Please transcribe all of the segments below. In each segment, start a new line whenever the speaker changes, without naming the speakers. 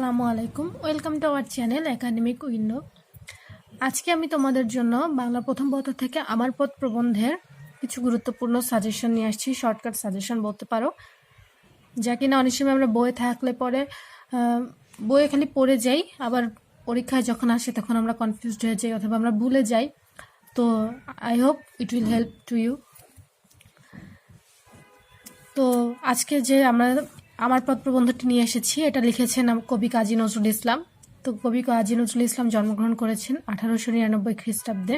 আসসালামু আলাইকুম, welcome to our channel academic window. আজকে আমি তোমাদের জন্য বাংলা প্রথম পত্র থেকে আমার পথ প্রবন্ধের কিছু গুরুত্বপূর্ণ সাজেশন নিয়ে আসছি, শর্টকাট সাজেশন বলতে পারো, যা কিনা অনেক সময় আমরা বইয়ে থাকলে পরে বইয়ে খালি পড়ে যাই, আবার পরীক্ষায় যখন আসে তখন আমরা কনফিউজড হয়ে যাই অথবা আমরা ভুলে যাই। তো I hope it will help to you. তো আজকে যে আমার পথ প্রবন্ধটি নিয়ে এসেছি, এটা লিখেছেন কবি কাজী নজরুল ইসলাম। তো কবি কাজী নজরুল ইসলাম জন্মগ্রহণ করেছেন 1899 খ্রিস্টাব্দে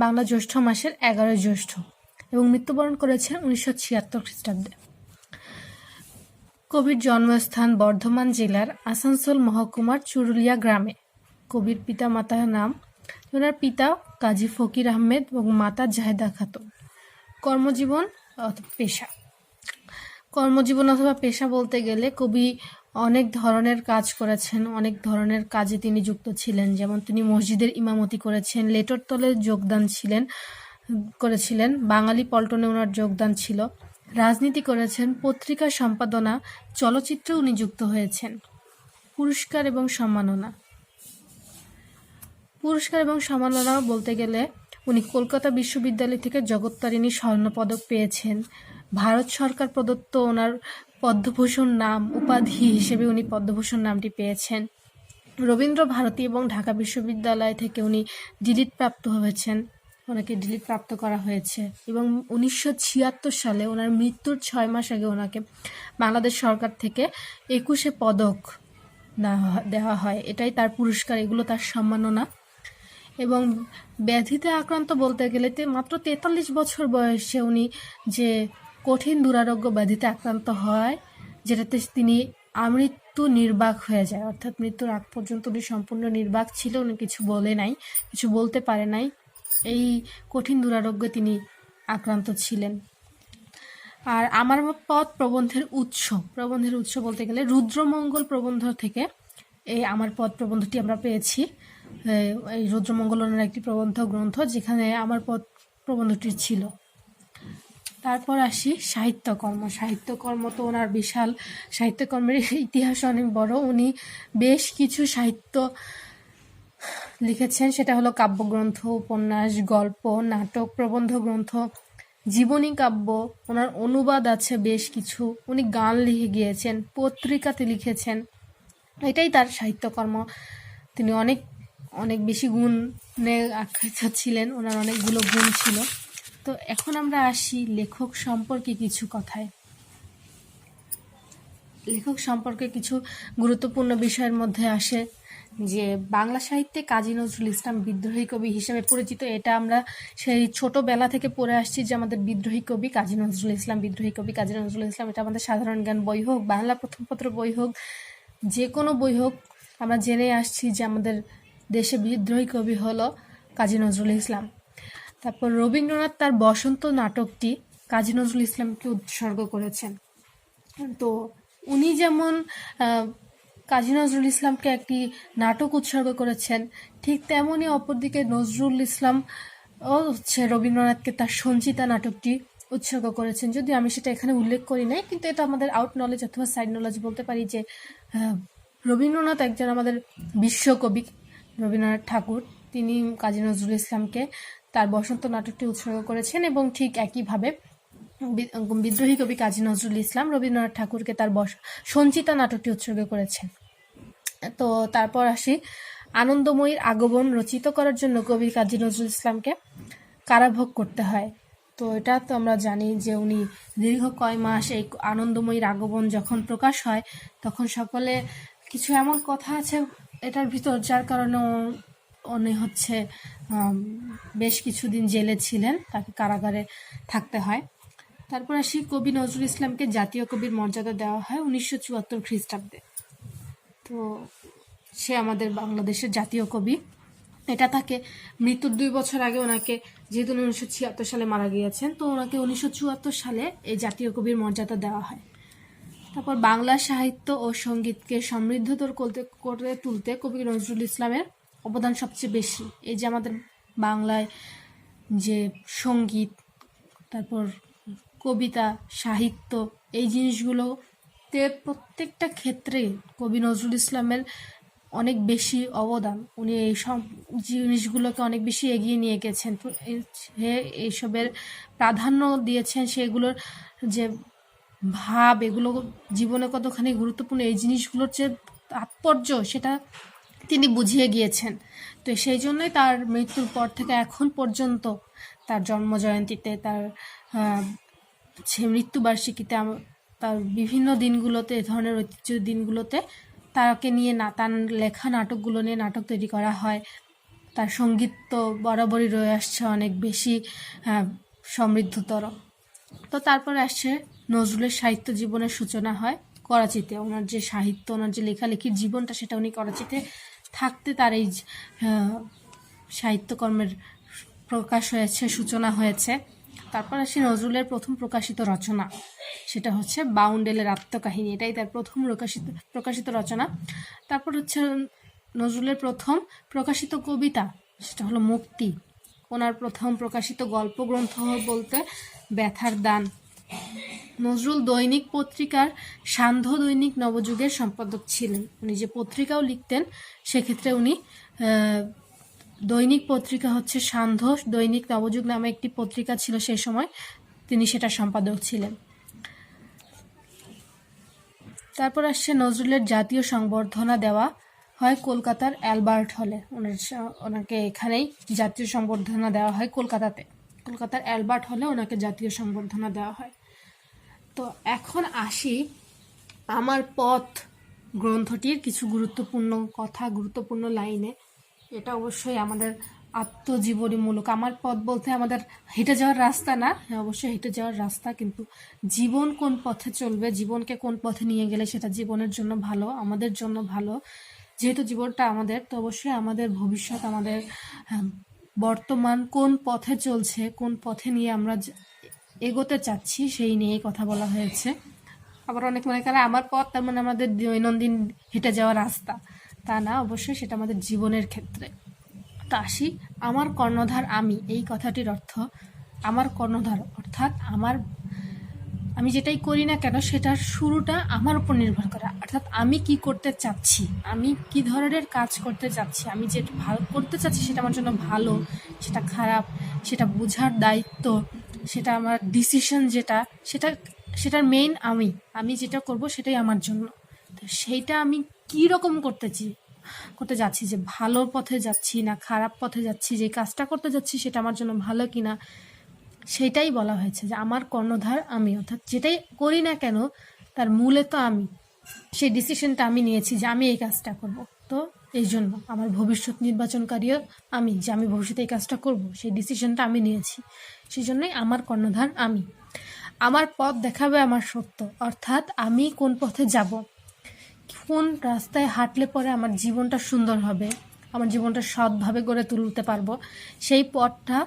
বাংলা জ্যৈষ্ঠ মাসের 11 জ্যৈষ্ঠ এবং মৃত্যুবরণ করেছেন 1976 খ্রিস্টাব্দে। কবির জন্মস্থান বর্ধমান জেলার আসানসোল মহকুমার চুরুলিয়া গ্রামে। কবির পিতা মাতার নাম, ওনার পিতা কাজী ফকির আহমেদ এবং মাতা জাহেদা খাতুন। কর্মজীবন অথবা পেশা বলতে গেলে কবি অনেক ধরনের কাজ করেছেন, অনেক ধরনের কাজে তিনি যুক্ত ছিলেন। যেমন তিনি মসজিদের ইমামতি করেছেন, লেটর তলে করেছিলেন, বাঙালি পল্টনে ওনার যোগদান ছিল, রাজনীতি করেছেন, পত্রিকা সম্পাদনা, চলচ্চিত্রে উনি যুক্ত হয়েছেন। পুরস্কার এবং সম্মাননা বলতে গেলে উনি কলকাতা বিশ্ববিদ্যালয় থেকে জগত্তারিণী স্বর্ণপদক পেয়েছেন। ভারত সরকার প্রদত্ত ওনার পদ্মভূষণ নাম উপাধি হিসেবে উনি পদ্মভূষণ নামটি পেয়েছেন। রবীন্দ্র ভারতী এবং ঢাকা বিশ্ববিদ্যালয় থেকে উনি ডিলিট প্রাপ্ত হয়েছেন, ওনাকে ডিলিট প্রাপ্ত করা হয়েছে। এবং 1976 সালে ওনার মৃত্যুর 6 মাস আগে ওনাকে বাংলাদেশ সরকার থেকে 21 পদক দেওয়া হয়। এটাই তার পুরস্কার, এগুলো তার সম্মাননা। এবং ব্যাধিতে আক্রান্ত বলতে গেলে মাত্র 43 বছর বয়সে উনি যে কঠিন দুরারোগ্য ব্যাধিতে আক্রান্ত হয়, যেটাতে তিনি আমৃত্যু নির্বাক হয়ে যায়, অর্থাৎ মৃত্যুর আগ পর্যন্ত উনি সম্পূর্ণ নির্বাক ছিল, উনি কিছু বলতে পারে নাই। এই কঠিন দুরারোগ্যে তিনি আক্রান্ত ছিলেন। আর আমার পথ প্রবন্ধের উৎস বলতে গেলে রুদ্রমঙ্গল প্রবন্ধ থেকে এই আমার পথ প্রবন্ধটি আমরা পেয়েছি। এই রুদ্রমঙ্গল ওনার একটি প্রবন্ধ গ্রন্থ, যেখানে আমার পথ প্রবন্ধটি ছিল। তারপর আসি সাহিত্যকর্ম। তো ওনার বিশাল সাহিত্যকর্মের ইতিহাস অনেক বড়। উনি বেশ কিছু সাহিত্য লিখেছেন, সেটা হলো কাব্যগ্রন্থ, উপন্যাস, গল্প, নাটক, প্রবন্ধ গ্রন্থ, জীবনী কাব্য। ওনার অনুবাদ আছে বেশ কিছু। উনি গান লিখে গিয়েছেন, পত্রিকাতে লিখেছেন। এটাই তার সাহিত্যকর্ম। তিনি অনেক অনেক বেশি গুণে আখ্যায়িত ছিলেন, ওনার অনেকগুলো গুণ ছিল। তো এখন আমরা আসি লেখক সম্পর্কে কিছু গুরুত্বপূর্ণ বিষয়ের মধ্যে আসে যে বাংলা সাহিত্যে কাজী নজরুল ইসলাম বিদ্রোহী কবি হিসেবে পরিচিত। এটা আমরা সেই ছোটবেলা থেকে পড়ে আসছি যে আমাদের বিদ্রোহী কবি কাজী নজরুল ইসলাম। এটা আমাদের সাধারণ জ্ঞান বই হোক, বাংলা প্রথম পত্র বই হোক, যে কোনো বই হোক, আমরা জেনে আসছি যে আমাদের দেশে বিদ্রোহী কবি হলো কাজী নজরুল ইসলাম। তারপর রবীন্দ্রনাথ তার বসন্ত নাটকটি কাজী নজরুল ইসলামকে উৎসর্গ করেছেন। তো উনি যেমন কাজী নজরুল ইসলামকে একটি নাটক উৎসর্গ করেছেন, ঠিক তেমনই অপরদিকে নজরুল ইসলাম রবীন্দ্রনাথকে তার সঞ্চিতা নাটকটি উৎসর্গ করেছেন। যদি আমি সেটা এখানে উল্লেখ করি নাই, কিন্তু এটা আমাদের আউট নলেজ অথবা সাইড নলেজ বলতে পারি যে রবীন্দ্রনাথ একজন আমাদের বিশ্বকবি, রবীন্দ্রনাথ ঠাকুর, তিনি কাজী নজরুল ইসলামকে তার বসন্ত নাটকটি উৎসর্গ করেছেন। এবং ঠিক একইভাবে বিদ্রোহী কবি কাজী নজরুল ইসলাম রবীন্দ্রনাথ ঠাকুরকে তার সঞ্চিতা নাটকটি উৎসর্গ করেছেন। তো তারপর আসি আনন্দময়ীর আগমন রচিত করার জন্য কবি কাজী নজরুল ইসলামকে কারাভোগ করতে হয়। তো এটা তো আমরা জানি যে উনি দীর্ঘ কয় মাস এই আনন্দময়ীর আগমন যখন প্রকাশ হয়, তখন সকলে কিছু এমন কথা আছে এটার ভিতর, যার কারণে উনি বেশ কিছুদিন জেলে ছিলেন, তাকে কারাগারে থাকতে হয়। তারপর আসি কবি নজরুল ইসলামকে জাতীয় কবির মর্যাদা দেওয়া হয় 1974 খ্রিস্টাব্দে। তো সে আমাদের বাংলাদেশের জাতীয় কবি। এটা তাকে মৃত্যুর 2 বছর আগে ওনাকে, যেহেতু 1976 সালে মারা গিয়েছেন, তো ওনাকে 1974 সালে এই জাতীয় কবির মর্যাদা দেওয়া হয়। তারপর বাংলা সাহিত্য ও সঙ্গীতকে সমৃদ্ধতর করে তুলতে কবি নজরুল ইসলামের অবদান সবচেয়ে বেশি। এই যে আমাদের বাংলায় যে সঙ্গীত, তারপর কবিতা, সাহিত্য, এই জিনিসগুলো সাহিত্যের প্রত্যেকটা ক্ষেত্রে কবি নজরুল ইসলামের অনেক বেশি অবদান। উনি এইসব জিনিসগুলোকে অনেক বেশি এগিয়ে নিয়ে গেছেন। তো এইসবের প্রাধান্য দিয়েছেন, সেগুলোর যে ভাব, এগুলো জীবনে কতখানি গুরুত্বপূর্ণ, এই জিনিসগুলোর যে তাৎপর্য সেটা তিনি বুঝিয়ে গিয়েছেন। তো সেই জন্যই তার মৃত্যুর পর থেকে এখন পর্যন্ত তার জন্মজয়ন্তীতে, তার সে মৃত্যুবার্ষিকীতে, তার বিভিন্ন দিনগুলোতে, এ ধরনের ঐতিহ্য দিনগুলোতে তাকে নিয়ে তার লেখা নাটকগুলো নিয়ে নাটক তৈরি করা হয়। তার সঙ্গীত তো বরাবরই রয়ে আসছে অনেক বেশি সমৃদ্ধতর। তো তারপরে আসছে নজরুলের সাহিত্য জীবনের সূচনা হয় করাচিতে। ওনার যে সাহিত্য, ওনার যে লেখালেখির জীবনটা, সেটা উনি করাচিতে থাকতে তার এই সাহিত্যকর্মের প্রকাশ হয়েছে, সূচনা হয়েছে। তারপর আসে নজরুলের প্রথম প্রকাশিত রচনা, সেটা হচ্ছে বাউন্ডেলের আত্মকাহিনী। এটাই তার প্রথম প্রকাশিত রচনা। তারপর হচ্ছে নজরুলের প্রথম প্রকাশিত কবিতা, সেটা হলো মুক্তি। ওনার প্রথম প্রকাশিত গল্প গ্রন্থ বলতে ব্যথার দান। নজরুল দৈনিক পত্রিকার সান্ধ্য দৈনিক নবযুগের সম্পাদক ছিলেন। উনি যে পত্রিকাও লিখতেন, সেক্ষেত্রে উনি দৈনিক পত্রিকা হচ্ছে সান্ধ্য দৈনিক নবযুগ নামে একটি পত্রিকা ছিল সেই সময়, তিনি সেটা সম্পাদক ছিলেন। তারপর আসছে নজরুলের জাতীয় সংবর্ধনা দেওয়া হয় কলকাতার অ্যালবার্ট হলে। ওনাকে এখানেই জাতীয় সংবর্ধনা দেওয়া হয় কলকাতার অ্যালবার্ট হলে ওনাকে জাতীয় সংবর্ধনা দেওয়া হয়। তো এখন আসি আমার পথ গ্রন্থটির কিছু গুরুত্বপূর্ণ কথা, গুরুত্বপূর্ণ লাইনে। এটা অবশ্যই আমাদের আত্মজীবনীমূলক। আমার পথ বলতে আমাদের হেঁটে যাওয়ার রাস্তা না, অবশ্যই হেঁটে যাওয়ার রাস্তা, কিন্তু জীবন কোন পথে চলবে, জীবনকে কোন পথে নিয়ে গেলে সেটা জীবনের জন্য ভালো, আমাদের জন্য ভালো। যেহেতু জীবনটা আমাদের, তো অবশ্যই আমাদের ভবিষ্যৎ, আমাদের বর্তমান কোন পথে চলছে, কোন পথে নিয়ে আমরা এগোতে চাচ্ছি, সেই নিয়েই কথা বলা হয়েছে। আবার অনেক মনে করে আমার পথ তার মানে আমাদের দৈনন্দিন হেঁটে যাওয়ার রাস্তা, তা না, অবশ্যই সেটা আমাদের জীবনের ক্ষেত্রে। তো আসি আমার কর্ণধার আমি, এই কথাটির অর্থ আমার কর্ণধার অর্থাৎ আমি যেটাই করি না কেন সেটার শুরুটা আমার উপর নির্ভর করে। অর্থাৎ আমি কি করতে চাচ্ছি, আমি কি ধরনের কাজ করতে চাচ্ছি, আমি যেটা ভালো করতে চাচ্ছি সেটা আমার জন্য ভালো, সেটা খারাপ, সেটা বোঝার দায়িত্ব, সেটা আমার ডিসিশন, সেটার মেইন আমি যেটা করব সেটাই আমার জন্য। তো সেইটা আমি কী রকম করতে যাচ্ছি, যে ভালো পথে যাচ্ছি না খারাপ পথে যাচ্ছি, যে কাজটা করতে যাচ্ছি সেটা আমার জন্য ভালো কিনা, সেইটাই বলা হয়েছে যে আমার কর্ণধার আমি। অর্থাৎ যেটাই করি না কেন তার মূলে তো আমি, সেই ডিসিশনটা আমি নিয়েছি যে আমি এই কাজটা করব। তো এই জন্য আমার ভবিষ্যৎ নির্বাচনকারীও আমি, যে আমি ভবিষ্যতে এই কাজটা করব, সেই ডিসিশনটা আমি নিয়েছি। সেই জন্যই আমার কর্ণধার আমি। আমার পথ দেখাবে আমার সত্য, অর্থাৎ আমি কোন পথে যাব, কোন রাস্তায় হাঁটলে পরে আমার জীবনটা সুন্দর হবে, আমার জীবনটা সৎভাবে গড়ে তুলতে পারবো, সেই পথটা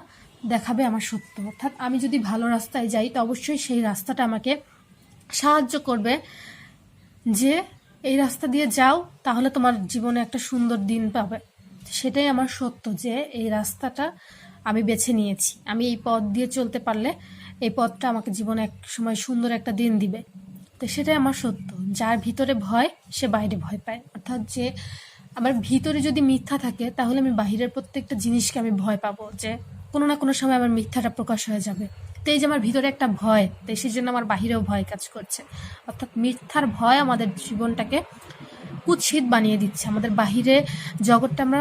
দেখাবে আমার সত্য। অর্থাৎ আমি যদি ভালো রাস্তায় যাই তো অবশ্যই সেই রাস্তাটা আমাকে সাহায্য করবে যে এই রাস্তা দিয়ে যাও, তাহলে তোমার জীবনে একটা সুন্দর দিন পাবে। সেটাই আমার সত্য, যে এই রাস্তাটা আমি বেছে নিয়েছি, আমি এই পথ দিয়ে চলতে পারলে এই পথটা আমাকে জীবনে এক সময় সুন্দর একটা দিন দিবে। তো সেটাই আমার সত্য। যার ভিতরে ভয় সে বাইরে ভয় পায়। অর্থাৎ যে আমার ভিতরে যদি মিথ্যা থাকে তাহলে আমি বাহিরের প্রত্যেকটা জিনিসকে আমি ভয় পাবো, যে কোনো না কোনো সময় আমার মিথ্যাটা প্রকাশ হয়ে যাবে। তো এই যে আমার ভিতরে একটা ভয়, তো সেই জন্য আমার বাহিরেও ভয় কাজ করছে। অর্থাৎ মিথ্যার ভয় আমাদের জীবনটাকে কুৎসিত বানিয়ে দিচ্ছে। আমাদের বাহিরে জগৎটা আমরা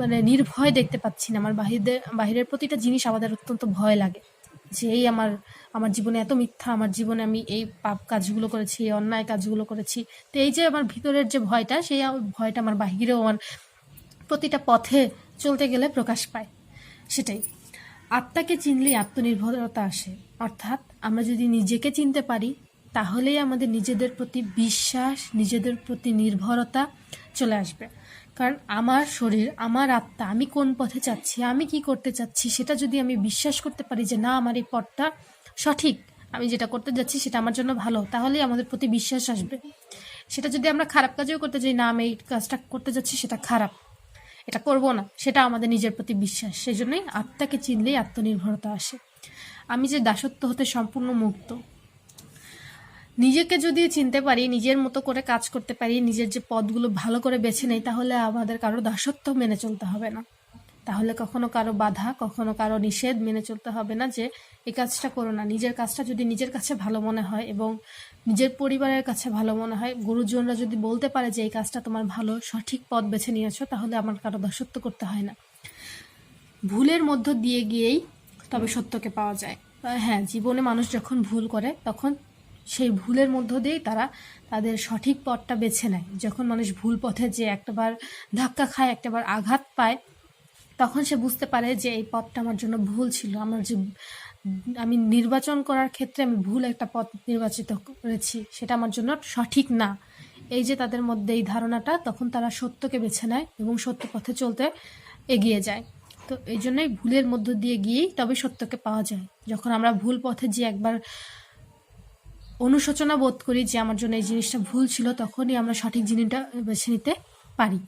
মানে নির্ভয় দেখতে পাচ্ছি না। আমার বাহিরের প্রতিটা জিনিস আমাদের অত্যন্ত ভয় লাগে, যে এই আমার জীবনে এত মিথ্যা, আমার জীবনে আমি এই পাপ কাজগুলো করেছি, এই অন্যায় কাজগুলো করেছি। তো এই যে আমার ভিতরের যে ভয়টা, সেই ভয়টা আমার বাহিরেও আমার প্রতিটা পথে চলতে গেলে প্রকাশ পায়। সেটাই আত্মাকে চিনলেই আত্মনির্ভরতা আসে। অর্থাৎ আমরা যদি নিজেকে চিনতে পারি তাহলেই আমাদের নিজেদের প্রতি বিশ্বাস, নিজেদের প্রতি নির্ভরতা চলে আসবে। কারণ আমার শরীর, আমার আত্মা, আমি কোন পথে চাচ্ছি, আমি কি করতে চাচ্ছি, সেটা যদি আমি বিশ্বাস করতে পারি যে না আমার এই পথটা সঠিক, আমি যেটা করতে যাচ্ছি সেটা আমার জন্য ভালো, তাহলেই আমাদের প্রতি বিশ্বাস আসবে। সেটা যদি আমরা খারাপ কাজেও করতে চাই, না আমি এই কাজটা করতে যাচ্ছি সেটা খারাপ, এটা করব না, সেটা আমাদের নিজের প্রতি বিশ্বাস। সেই জন্যই আত্মাকে চিনলেই আত্মনির্ভরতা আসে। আমি যে দাসত্ব হতে সম্পূর্ণ মুক্ত, নিজেকে যদি চিনতে পারি, নিজের মতো করে কাজ করতে পারি, নিজের যে পথগুলো ভালো করে বেছে নেই, তাহলে আমাদের কারো দাসত্ব মেনে চলতে হবে না। তাহলে কখনো কারো বাধা, কখনো কারো নিষেধ মেনে চলতে হবে না যে এই কাজটা করো না। নিজের কাজটা যদি নিজের কাছে ভালো মনে হয় এবং নিজের পরিবারের কাছে ভালো মনে হয়, গুরুজনরা যদি বলতে পারে যে এই কাজটা তোমার ভালো, সঠিক পথ বেছে নিয়েছো, তাহলে আমার কারো দাসত্ব করতে হয় না। ভুলের মধ্য দিয়ে গিয়েই তবে সত্যকে পাওয়া যায়। হ্যাঁ, জীবনে মানুষ যখন ভুল করে তখন সেই ভুলের মধ্য দিয়েই তারা তাদের সঠিক পথটা বেছে নেয়। যখন মানুষ ভুল পথে যে একটাবার ধাক্কা খায়, একটাবার আঘাত পায়, তখন সে বুঝতে পারে যে এই পথটা আমার জন্য ভুল ছিল। আমি নির্বাচন করার ক্ষেত্রে আমি ভুল একটা পথ নির্বাচিত করেছি, সেটা আমার জন্য সঠিক না। এই যে তাদের মধ্যে এই ধারণাটা, তখন তারা সত্যকে বেছে নেয় এবং সত্য পথে চলতে এগিয়ে যায়। তো এই জন্যই ভুলের মধ্য দিয়ে গিয়েই তবে সত্যকে পাওয়া যায়। যখন আমরা ভুল পথে যে একবার অনুশোচনা বোধ করি যে আমার জন্য এই জিনিসটা ভুল ছিল, তখনই আমরা সঠিক জিনিসটা বেছে নিতে পারি।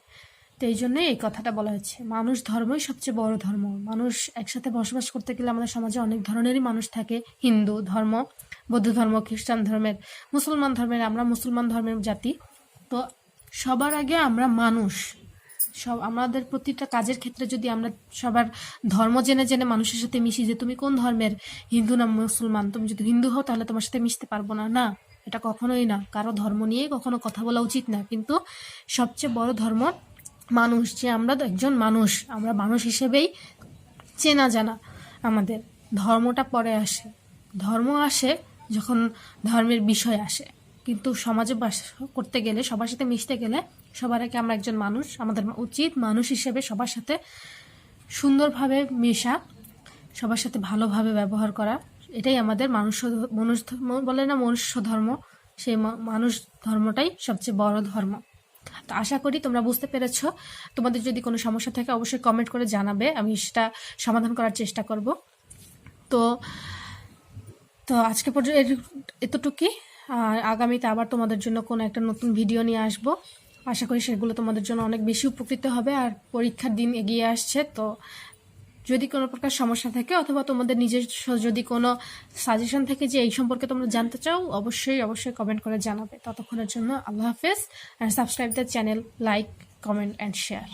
তো এই জন্যই এই কথাটা বলা হচ্ছে, মানুষ ধর্মই সবচেয়ে বড় ধর্ম। মানুষ একসাথে বসবাস করতে গেলে আমাদের সমাজে অনেক ধরনেরই মানুষ থাকে। হিন্দু ধর্ম, বৌদ্ধ ধর্ম, খ্রিস্টান ধর্মের, মুসলমান ধর্মের, আমরা মুসলমান ধর্মের জাতি। তো সবার আগে আমরা মানুষ। আমাদের প্রতিটা কাজের ক্ষেত্রে যদি আমরা সবার ধর্ম জেনে জেনে মানুষের সাথে মিশি, যে তুমি কোন ধর্মের, হিন্দু না মুসলমান, তুমি যদি হিন্দু হও তাহলে তোমার সাথে মিশতে পারবো না, না, এটা কখনোই না। কারো ধর্ম নিয়ে কখনো কথা বলা উচিত না। কিন্তু সবচেয়ে বড় ধর্ম মানুষ, যে আমরা একজন মানুষ, আমরা মানুষ হিসেবেই চেনা জানা। আমাদের ধর্মটা পরে আসে। ধর্ম আসে যখন ধর্মের বিষয় আসে। কিন্তু সমাজে বাস করতে গেলে, সবার সাথে মিশতে গেলে, সবার আগে আমরা একজন মানুষ। আমাদের উচিত মানুষ হিসেবে সবার সাথে সুন্দরভাবে মেশা, সবার সাথে ভালোভাবে ব্যবহার করা। এটাই আমাদের মনুষ্য বলে না, মনুষ্য ধর্ম, সেই মানুষ ধর্মটাই সবচেয়ে বড় ধর্ম। তো আশা করি তোমরা বুঝতে পেরেছ। তোমাদের যদি কোনো সমস্যা থাকে অবশ্যই কমেন্ট করে জানাবে, আমি সেটা সমাধান করার চেষ্টা করব। তো তো আজকে পর্যন্ত এতটুকুই। আর আগামীতে আবার তোমাদের জন্য কোনো একটা নতুন ভিডিও নিয়ে আসবো। আশা করি সেগুলো তোমাদের জন্য অনেক বেশি উপকৃত হবে। আর পরীক্ষার দিন এগিয়ে আসছে, তো যদি কোনো প্রকার সমস্যা থাকে অথবা তোমাদের নিজস্ব যদি কোনো সাজেশন থাকে যে এই সম্পর্কে তোমরা জানতে চাও, অবশ্যই অবশ্যই কমেন্ট করে জানাবে। ততক্ষণের জন্য আল্লাহ হাফেজ। আর subscribe the channel, like, comment and share.